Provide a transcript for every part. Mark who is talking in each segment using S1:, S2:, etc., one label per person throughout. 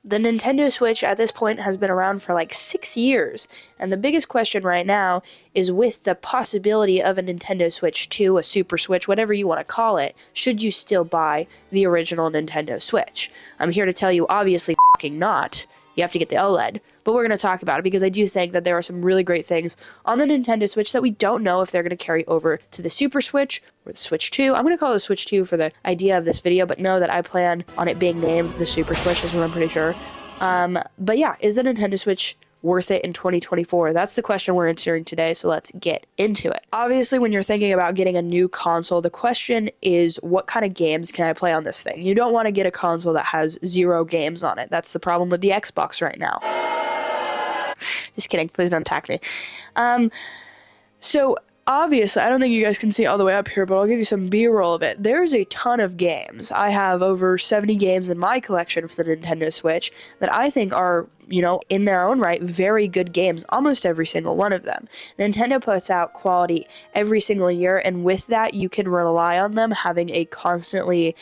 S1: The Nintendo Switch at this point has been around for like 6 years, and the biggest question right now is with the possibility of a Nintendo Switch 2, a Super Switch, whatever you want to call it, should you still buy the original Nintendo Switch? I'm here to tell you, obviously fucking not. You have to get the OLED, but we're going to talk about it because I do think that there are some really great things on the Nintendo Switch that we don't know if they're going to carry over to the Super Switch or the Switch 2. I'm going to call it the Switch 2 for the idea of this video, but know that I plan on it being named the Super Switch, is what I'm pretty sure. But yeah, is the Nintendo Switch worth it in 2024? That's the question we're answering today, so let's get into it. Obviously, when you're thinking about getting a new console, the question is, what kind of games can I play on this thing? You don't want to get a console that has 0 games on it. That's the problem with the Xbox right now. Just kidding, please don't attack me. So obviously, I don't think you guys can see it all the way up here, but I'll give you some B-roll of it. There's a ton of games. I have over 70 games in my collection for the Nintendo Switch that I think are, in their own right, very good games, almost every single one of them. Nintendo puts out quality every single year, and with that, you can rely on them having a constantly,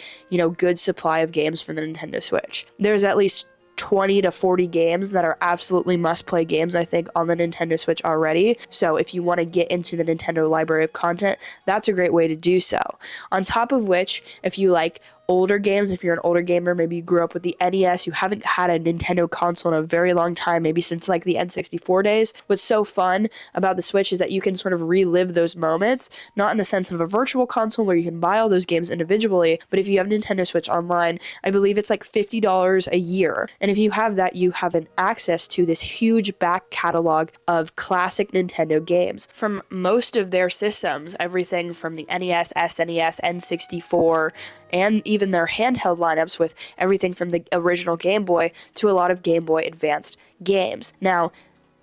S1: good supply of games for the Nintendo Switch. There's at least 20 to 40 games that are absolutely must-play games, I think, on the Nintendo Switch already. So if you want to get into the Nintendo library of content, that's a great way to do so. On top of which, if you like older games, if you're an older gamer, maybe you grew up with the NES, you haven't had a Nintendo console in a very long time, maybe since like the N64 days. What's so fun about the Switch is that you can sort of relive those moments, not in the sense of a virtual console where you can buy all those games individually, but if you have Nintendo Switch Online, I believe it's like $50 a year. And if you have that, you have an access to this huge back catalog of classic Nintendo games from most of their systems, everything from the NES, SNES, N64, and even their handheld lineups with everything from the original Game Boy to a lot of Game Boy Advanced games. Now,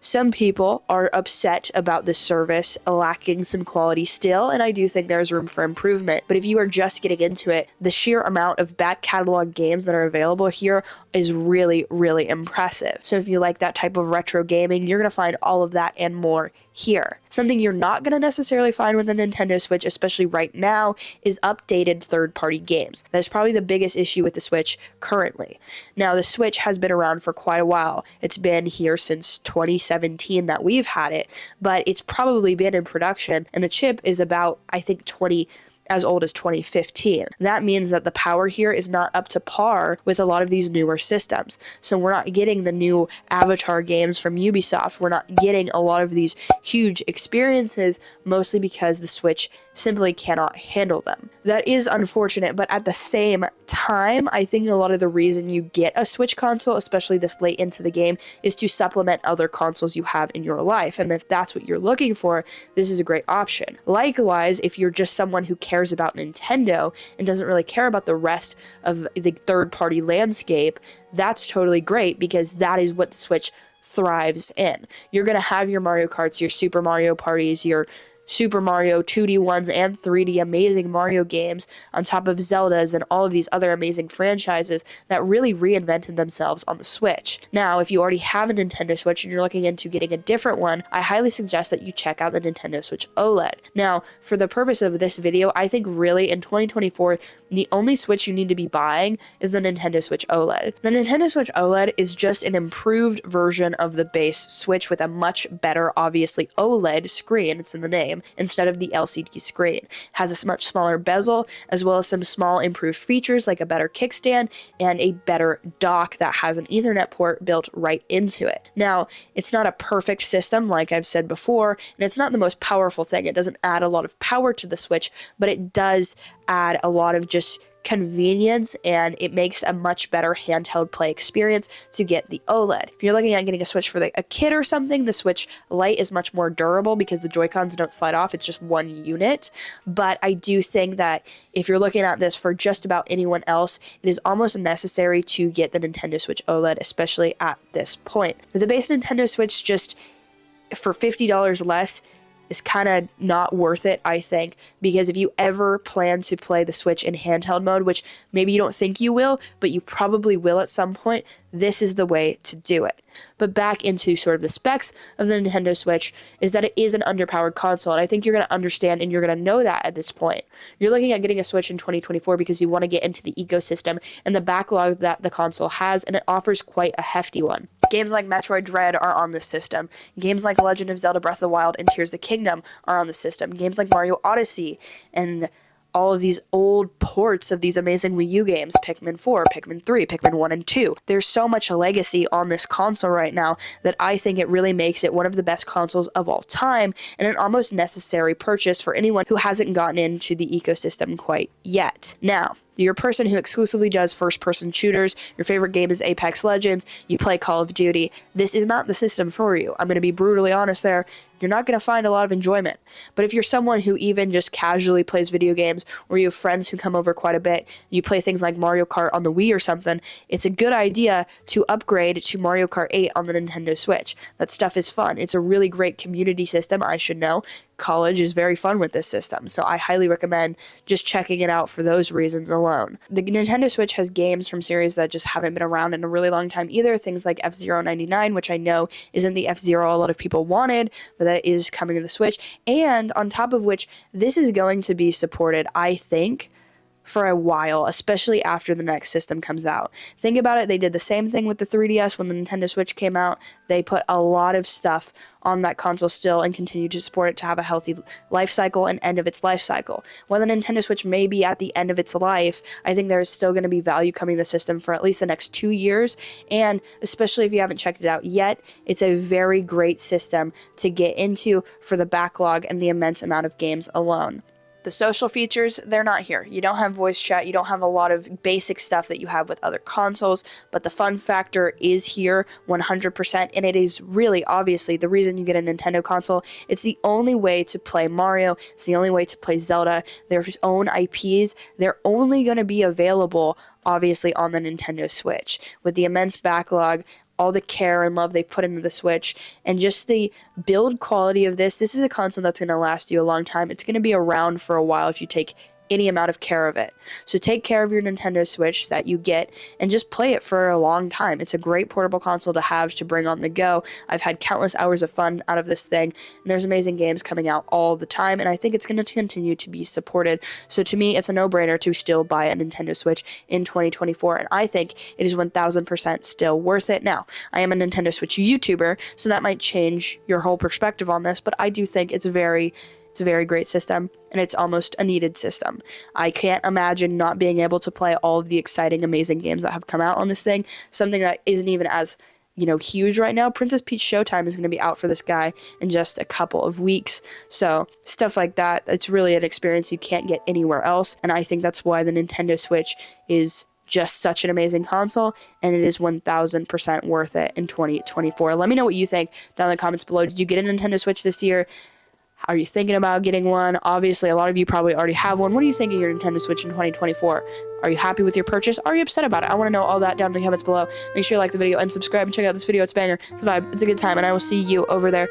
S1: some people are upset about the service lacking some quality still, and I do think there's room for improvement. But if you are just getting into it, the sheer amount of back catalog games that are available here is really, really impressive. So if you like that type of retro gaming, you're going to find all of that and more here. Something you're not going to necessarily find with the Nintendo Switch, especially right now, is updated third-party games. That's probably the biggest issue with the Switch currently. Now, the Switch has been around for quite a while. It's been here since 2017 that we've had it, but it's probably been in production, and the chip is about, I think, as old as 2015. That means that the power here is not up to par with a lot of these newer systems. So we're not getting the new Avatar games from Ubisoft. We're not getting a lot of these huge experiences, mostly because the Switch simply cannot handle them. That is unfortunate, but at the same time, I think a lot of the reason you get a Switch console, especially this late into the game, is to supplement other consoles you have in your life. And if that's what you're looking for, this is a great option. Likewise, if you're just someone who cares about Nintendo and doesn't really care about the rest of the third-party landscape, that's totally great because that is what the Switch thrives in. You're going to have your Mario Karts, your Super Mario parties, your Super Mario 2D ones and 3D amazing Mario games on top of Zeldas and all of these other amazing franchises that really reinvented themselves on the Switch. Now, if you already have a Nintendo Switch and you're looking into getting a different one, I highly suggest that you check out the Nintendo Switch OLED. Now, for the purpose of this video, I think really in 2024, the only Switch you need to be buying is the Nintendo Switch OLED. The Nintendo Switch OLED is just an improved version of the base Switch with a much better, obviously, OLED screen, it's in the name, instead of the LCD screen. It has a much smaller bezel, as well as some small improved features like a better kickstand and a better dock that has an Ethernet port built right into it. Now, it's not a perfect system, like I've said before, and it's not the most powerful thing. It doesn't add a lot of power to the Switch, but it does add a lot of just convenience, and it makes a much better handheld play experience to get the OLED. If you're looking at getting a Switch for like a kid or something, the Switch Lite is much more durable because the Joy-Cons don't slide off. It's just one unit. But I do think that if you're looking at this for just about anyone else, it is almost necessary to get the Nintendo Switch OLED, especially at this point. The base Nintendo Switch, just for $50 less, is kind of not worth it, I think, because if you ever plan to play the Switch in handheld mode, which maybe you don't think you will, but you probably will at some point, this is the way to do it. But back into sort of the specs of the Nintendo Switch is that it is an underpowered console, and I think you're going to understand and you're going to know that at this point. You're looking at getting a Switch in 2024 because you want to get into the ecosystem and the backlog that the console has, and it offers quite a hefty one. Games like Metroid Dread are on this system. Games like Legend of Zelda Breath of the Wild and Tears of the Kingdom are on the system. Games like Mario Odyssey and all of these old ports of these amazing Wii U games, Pikmin 4, Pikmin 3, Pikmin 1 and 2. There's so much legacy on this console right now that I think it really makes it one of the best consoles of all time and an almost necessary purchase for anyone who hasn't gotten into the ecosystem quite yet. Now, you're a person who exclusively does first-person shooters, your favorite game is Apex Legends, you play Call of Duty, this is not the system for you. I'm going to be brutally honest there. You're not going to find a lot of enjoyment. But if you're someone who even just casually plays video games, or you have friends who come over quite a bit, you play things like Mario Kart on the Wii or something, it's a good idea to upgrade to Mario Kart 8 on the Nintendo Switch. That stuff is fun. It's a really great community system, I should know. College is very fun with this system, so I highly recommend just checking it out for those reasons alone. The Nintendo Switch has games from series that just haven't been around in a really long time either, things like F-Zero 99, which I know isn't the F-Zero a lot of people wanted, but that is coming to the Switch, and on top of which, this is going to be supported, I think, for a while, especially after the next system comes out. Think about it, they did the same thing with the 3DS when the Nintendo Switch came out. They put a lot of stuff on that console still and continue to support it to have a healthy life cycle and end of its life cycle. While the Nintendo Switch may be at the end of its life, I think there is still going to be value coming to the system for at least the next 2 years, and especially if you haven't checked it out yet, it's a very great system to get into for the backlog and the immense amount of games alone. The social features, they're not here. You don't have voice chat, you don't have a lot of basic stuff that you have with other consoles, but the fun factor is here 100%, and it is really obviously the reason you get a Nintendo console. It's the only way to play Mario, it's the only way to play Zelda, their own IPs, they're only going to be available obviously on the Nintendo Switch. With the immense backlog, all the care and love they put into the Switch, and just the build quality of this is a console that's going to last you a long time. It's going to be around for a while if you take any amount of care of it. So take care of your Nintendo Switch that you get and just play it for a long time. It's a great portable console to have to bring on the go. I've had countless hours of fun out of this thing, and there's amazing games coming out all the time, and I think it's going to continue to be supported. So to me, it's a no-brainer to still buy a Nintendo Switch in 2024, and I think it is 1000% still worth it. Now, I am a Nintendo Switch YouTuber, so that might change your whole perspective on this, but I do think it's a very great system, and it's almost a needed system. I can't imagine not being able to play all of the exciting, amazing games that have come out on this thing, something that isn't even as, huge right now. Princess Peach Showtime is going to be out for this guy in just a couple of weeks, so stuff like that, it's really an experience you can't get anywhere else, and I think that's why the Nintendo Switch is just such an amazing console, and it is 1000% worth it in 2024. Let me know what you think down in the comments below. Did you get a Nintendo Switch this year? Are you thinking about getting one? Obviously, a lot of you probably already have one. What do you think of your Nintendo Switch in 2024? Are you happy with your purchase? Are you upset about it? I want to know all that down in the comments below. Make sure you like the video and subscribe and check out this video. It's a banger. It's a vibe. It's a good time, and I will see you over there.